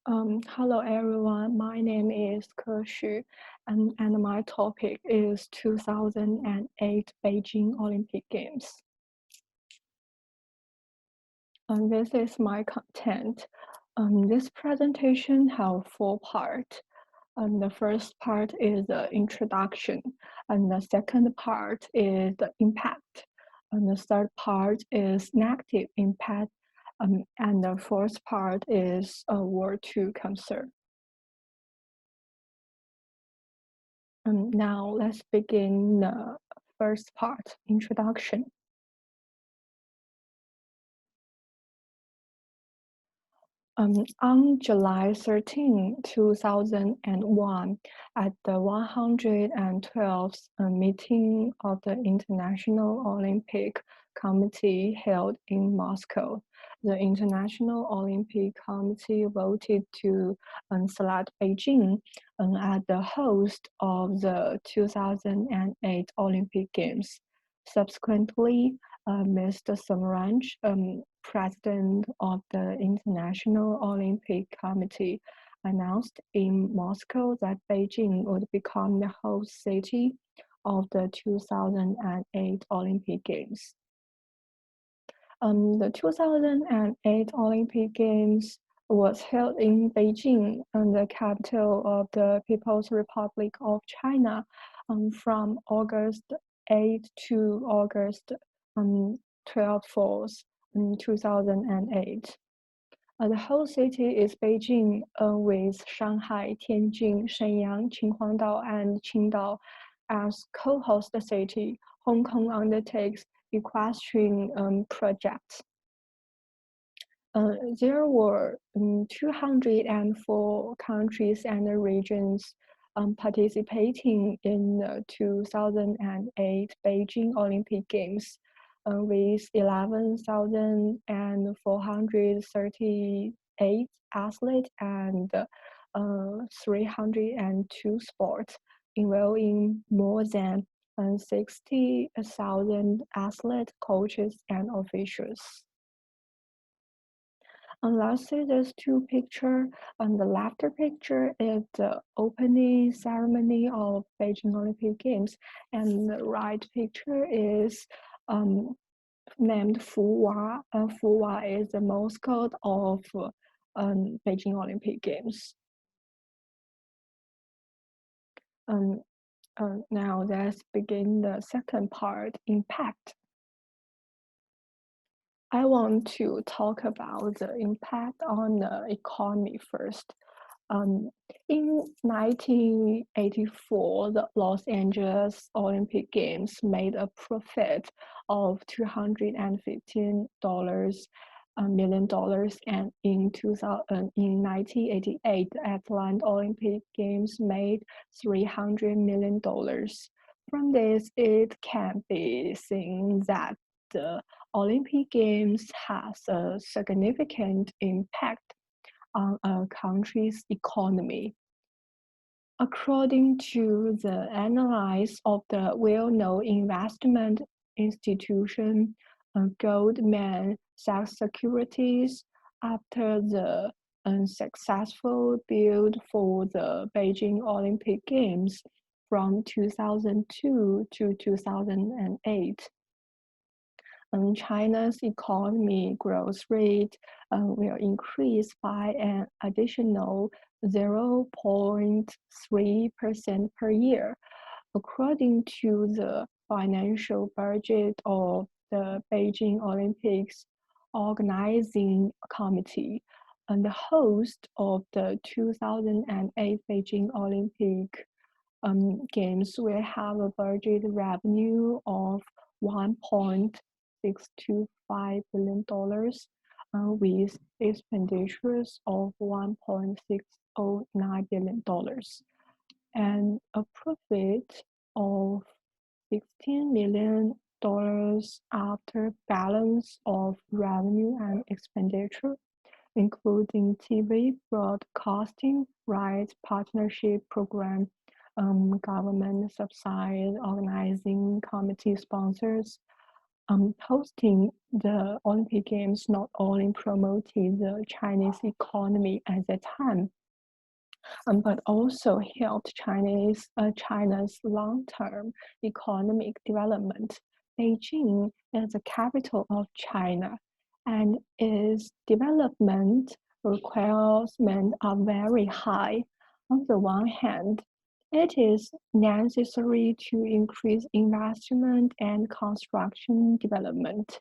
Hello everyone, my name is Ke Xu, and my topic is 2008 Beijing Olympic Games. This is my content. This presentation has four parts. The first part is the introduction, and the second part is the impact, and the third part is negative impact, and the fourth part is a word to concern. Now let's begin the first part, introduction. On July 13, 2001, at the 112th meeting of the International Olympic Committee held in Moscow, the International Olympic Committee voted to select Beijing as the host of the 2008 Olympic Games. Subsequently, Mr. Samaranch, president of the International Olympic Committee, announced in Moscow that Beijing would become the host city of the 2008 Olympic Games. The 2008 Olympic Games was held in Beijing, the capital of the People's Republic of China, from August 8 to August 12th, 2008. The whole city is Beijing, with Shanghai, Tianjin, Shenyang, Qinhuangdao, and Qingdao as co-host city. Hong Kong undertakes equestrian projects. There were 204 countries and regions participating in the 2008 Beijing Olympic Games, with 11,438 athletes and 302 sports, involving more than 60,000 athletes, coaches, and officials. Let's see these two pictures. On the left picture is the opening ceremony of Beijing Olympic Games, and the right picture is named Fuwa. Fuwa is the mascot of Beijing Olympic Games. Now let's begin the second part, impact. I want to talk about the impact on the economy first. In 1984, the Los Angeles Olympic Games made a profit of $215 million, and in 1988, the Atlanta Olympic Games made $300 million. From this, it can be seen that the Olympic Games has a significant impact on a country's economy. According to the analysis of the well-known investment institution Goldman Sachs Securities, after the unsuccessful bid for the Beijing Olympic Games from 2002 to 2008, China's economy growth rate will increase by an additional 0.3% per year, according to the financial budget of the Beijing Olympics Organizing Committee. And the host of the 2008 Beijing Olympic Games will have a budget revenue of $1.625 billion, with expenditures of $1.609 billion, and a profit of $16 million after balance of revenue and expenditure, including TV broadcasting rights, partnership program, government subsidized organizing committee sponsors, hosting the Olympic Games not only promoted the Chinese economy at that time, but also helped China's long-term economic development. Beijing is the capital of China, and its development requirements are very high. On the one hand, it is necessary to increase investment and construction development.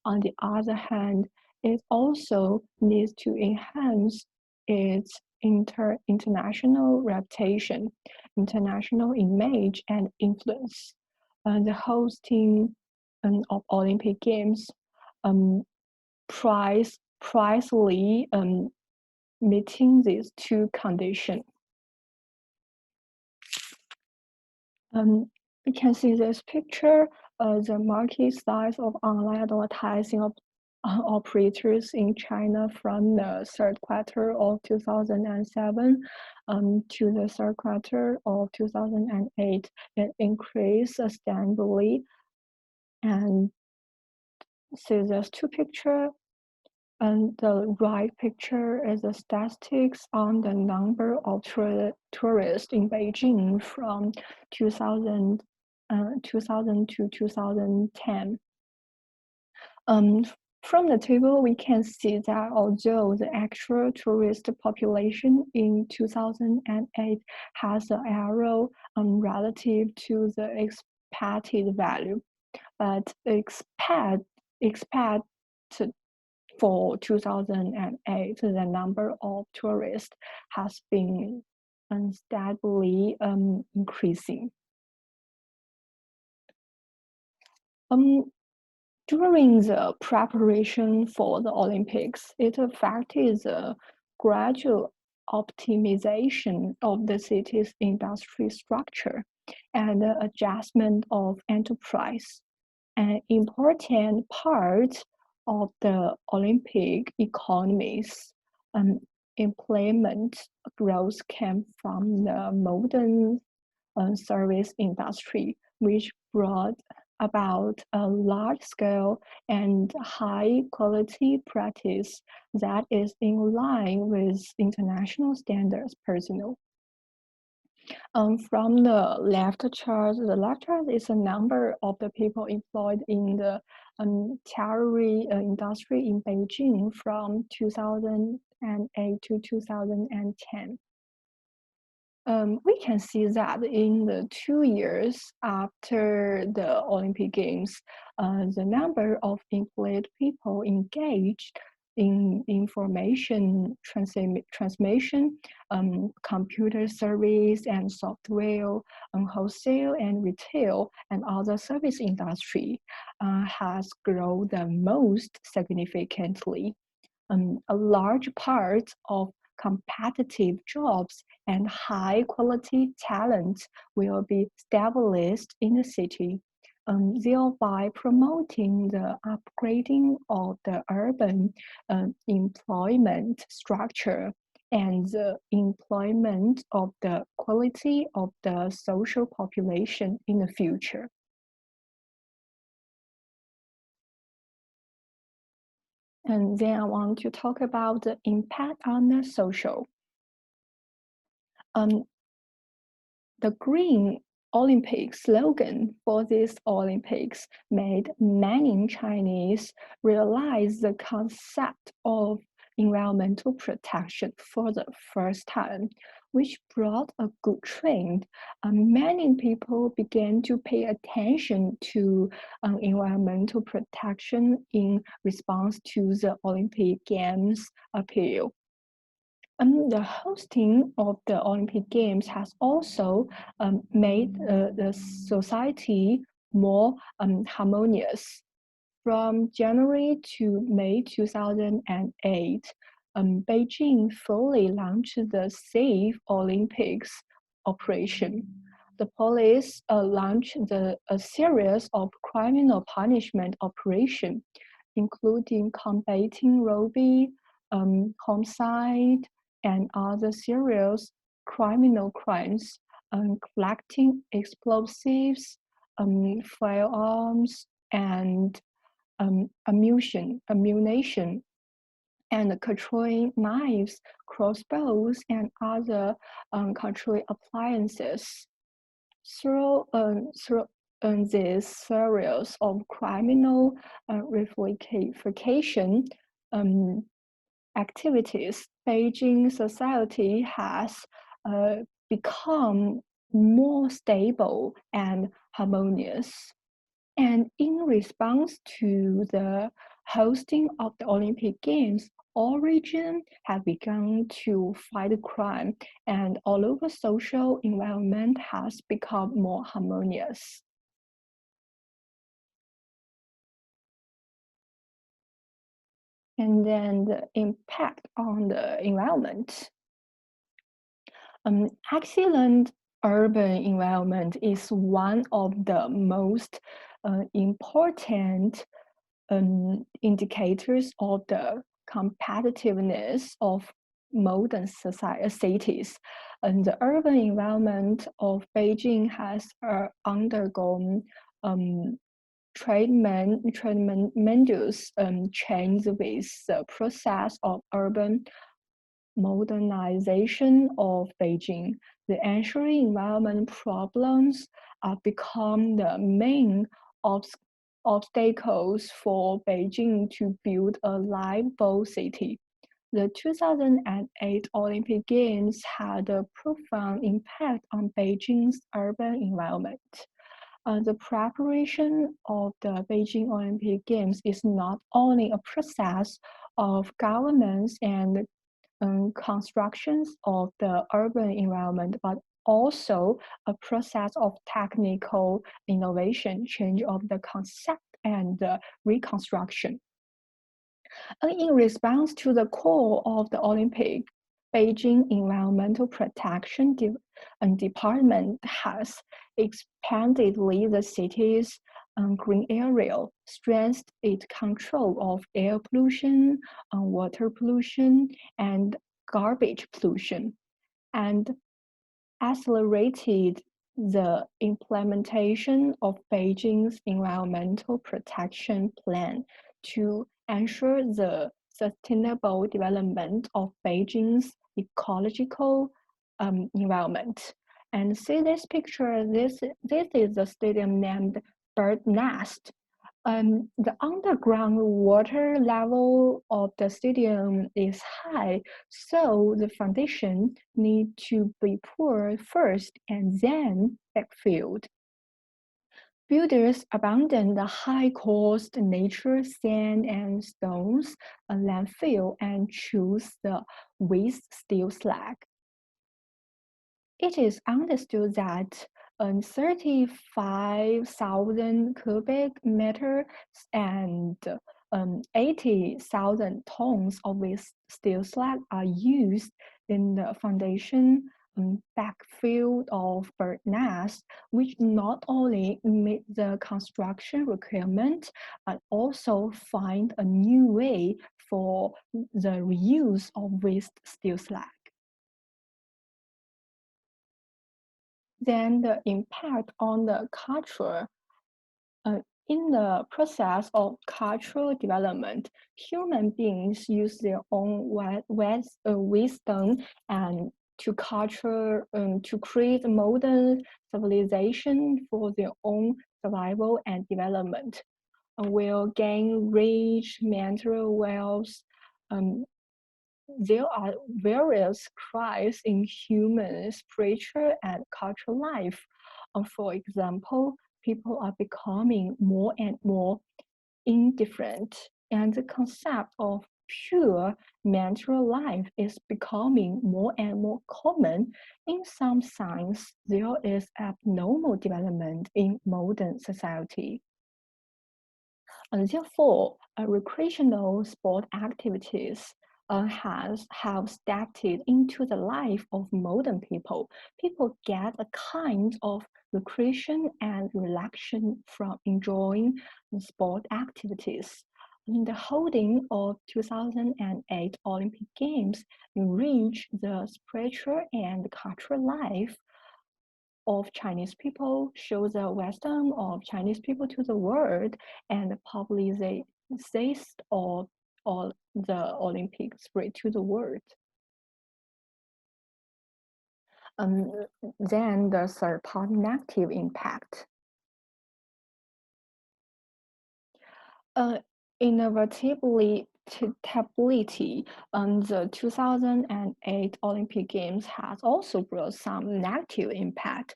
On the other hand, it also needs to enhance its international reputation, international image, and influence. The hosting of Olympic Games um, precisely meeting these two conditions. You can see this picture, the market size of online advertising operators in China from the third quarter of 2007 to the third quarter of 2008. It increased steadily. And see these two pictures. And the right picture is the statistics on the number of tourists in Beijing from 2000 to 2010. From the table, we can see that although the actual tourist population in 2008 has an arrow relative to the expected value, but expect for 2008, the number of tourists has been steadily increasing. During the preparation for the Olympics, it affected the gradual optimization of the city's industry structure and the adjustment of enterprise. An important part of the Olympic economy's employment growth came from the modern service industry, which brought about a large-scale and high-quality practice that is in line with international standards personnel. From the left chart is a number of the people employed in the tertiary industry in Beijing from 2008 to 2010. We can see that in the 2 years after the Olympic Games, the number of employed people engaged in information transmission, computer service and software, wholesale and retail, and other service industry has grown the most significantly. A large part of competitive jobs and high-quality talent will be established in the city, thereby promoting the upgrading of the urban employment structure and the employment of the quality of the social population in the future. And then I want to talk about the impact on the social. The Green Olympic slogan for these Olympics made many Chinese realize the concept of environmental protection for the first time, which brought a good trend. Many people began to pay attention to environmental protection in response to the Olympic Games appeal. The hosting of the Olympic Games has also made the society more harmonious. From January to May 2008, Beijing fully launched the Safe Olympics operation. The police launched a series of criminal punishment operations, including combating robbery, homicide, and other serious criminal crimes, collecting explosives, firearms, and ammunition, and controlling knives, crossbows, and other controlling appliances. Through this series of criminal replication activities, Beijing society has become more stable and harmonious. And in response to the hosting of the Olympic Games, all regions have begun to fight crime, and all over social environment has become more harmonious. And then the impact on the environment. Excellent urban environment is one of the most important indicators of the competitiveness of modern cities. And the urban environment of Beijing has undergone tremendous change with the process of urban modernization of Beijing. The ensuring environment problems have become the main obstacles for Beijing to build a livable city. The 2008 Olympic Games had a profound impact on Beijing's urban environment. The preparation of the Beijing Olympic Games is not only a process of governments and constructions of the urban environment, but also a process of technical innovation, change of the concept, and reconstruction. And in response to the call of the Olympic, Beijing Environmental Protection Department has expanded the city's green area, strengthened its control of air pollution, water pollution, and garbage pollution, and accelerated the implementation of Beijing's environmental protection plan to ensure the sustainable development of Beijing's ecological environment. And see this picture, this is the stadium named Bird Nest. The underground water level of the stadium is high, so the foundation need to be poured first and then backfilled. Builders abandon the high-cost natural sand and stones, a landfill, and choose the waste steel slag. It is understood that 35,000 cubic meters and 80,000 tons of this steel slag are used in the foundation backfill of Bird Nest, which not only meet the construction requirement, but also find a new way for the reuse of waste steel slag. Then the impact on the culture. In the process of cultural development, human beings use their own wisdom and to create modern civilization for their own survival and development, and will gain rich mental wealth. There are various crises in human spiritual and cultural life. For example, people are becoming more and more indifferent, and the concept of pure mental life is becoming more and more common. In some signs, there is abnormal development in modern society. And therefore, recreational sport activities have stepped into the life of modern people. People get a kind of recreation and relaxation from enjoying sport activities. In the holding of 2008 Olympic Games enrich the spiritual and cultural life of Chinese people, show the wisdom of Chinese people to the world, and publicize all the Olympic spirit to the world. Um, then the third part, negative impact. Uh, Inevitability, the 2008 Olympic Games has also brought some negative impact.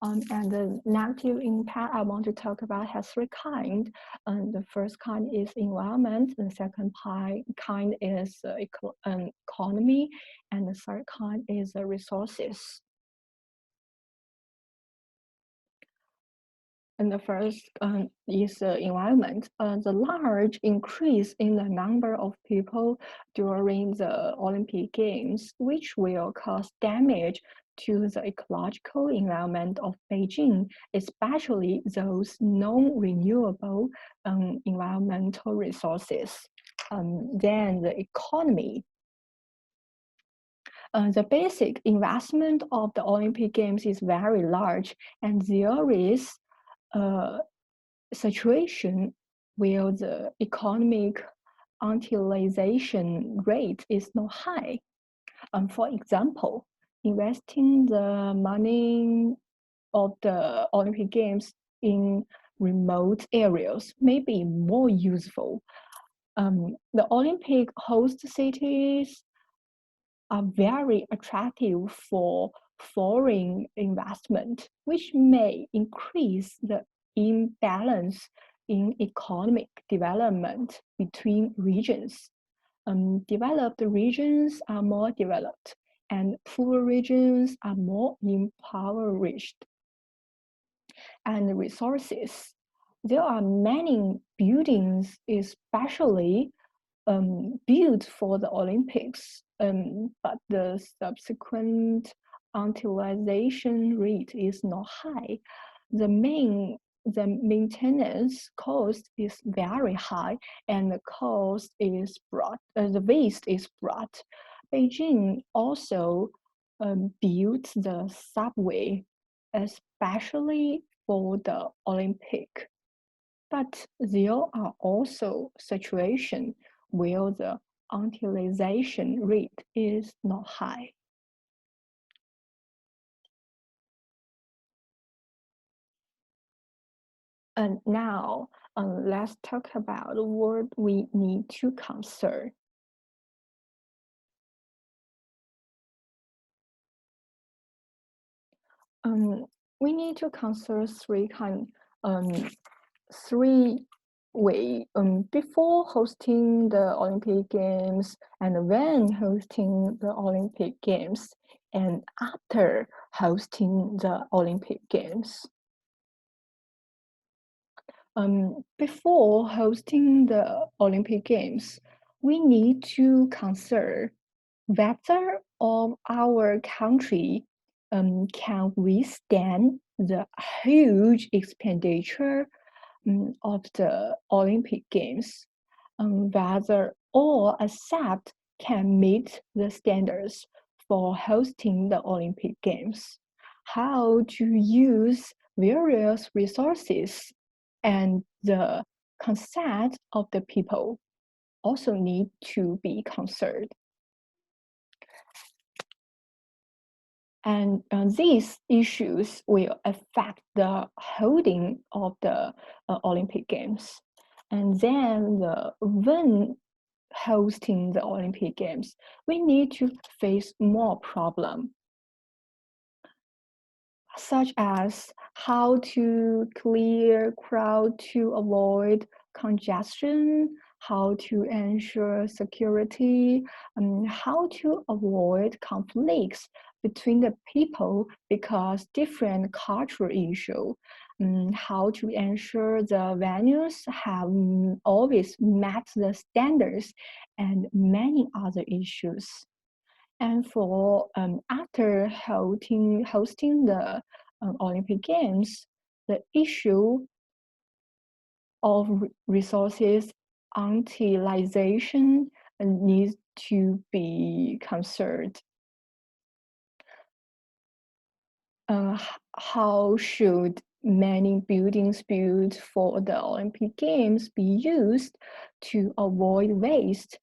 And the negative impact I want to talk about has three kinds. The first kind is environment, the second kind is economy, and the third kind is resources. And the first is the environment. The large increase in the number of people during the Olympic Games, which will cause damage to the ecological environment of Beijing, especially those non-renewable environmental resources. Then the economy. The basic investment of the Olympic Games is very large, and there is a situation where the economic utilization rate is not high. For example, investing the money of the Olympic Games in remote areas may be more useful. The Olympic host cities are very attractive for foreign investment, which may increase the imbalance in economic development between regions. Developed regions are more developed, and poor regions are more impoverished. And resources. There are many buildings, especially built for the Olympics, but the subsequent utilization rate is not high. The maintenance cost is very high, and the the waste is brought. Beijing also built the subway, especially for the Olympic. But there are also situations where the utilization rate is not high. And now let's talk about what we need to consider. We need to consider three way before hosting the Olympic Games and when hosting the Olympic Games and after hosting the Olympic Games. Before hosting the Olympic Games, we need to consider whether of our country can withstand the huge expenditure of the Olympic Games, whether all accept can meet the standards for hosting the Olympic Games, how to use various resources, and the consent of the people also need to be considered. And these issues will affect the holding of the Olympic Games. And then when hosting the Olympic Games, we need to face more problems, such as how to clear crowd to avoid congestion, how to ensure security, and how to avoid conflicts between the people because different cultural issue, how to ensure the venues have always met the standards, and many other issues. And for after hosting the Olympic Games, the issue of resources utilization needs to be considered. how should many buildings built for the Olympic Games be used to avoid waste,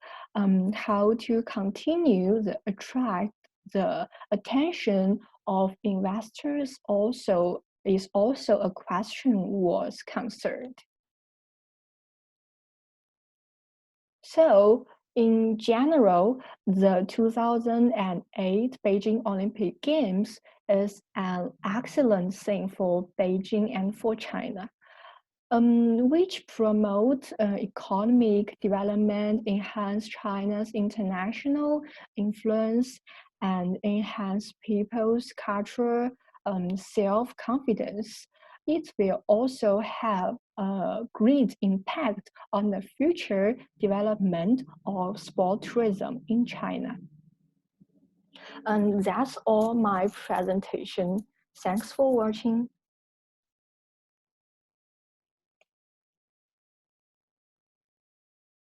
how to continue to attract the attention of investors is also a question was concerned. So, in general, the 2008 Beijing Olympic Games is an excellent thing for Beijing and for China, which promote economic development, enhance China's international influence, and enhance people's cultural self-confidence. It will also have a great impact on the future development of sport tourism in China. And that's all my presentation. Thanks for watching.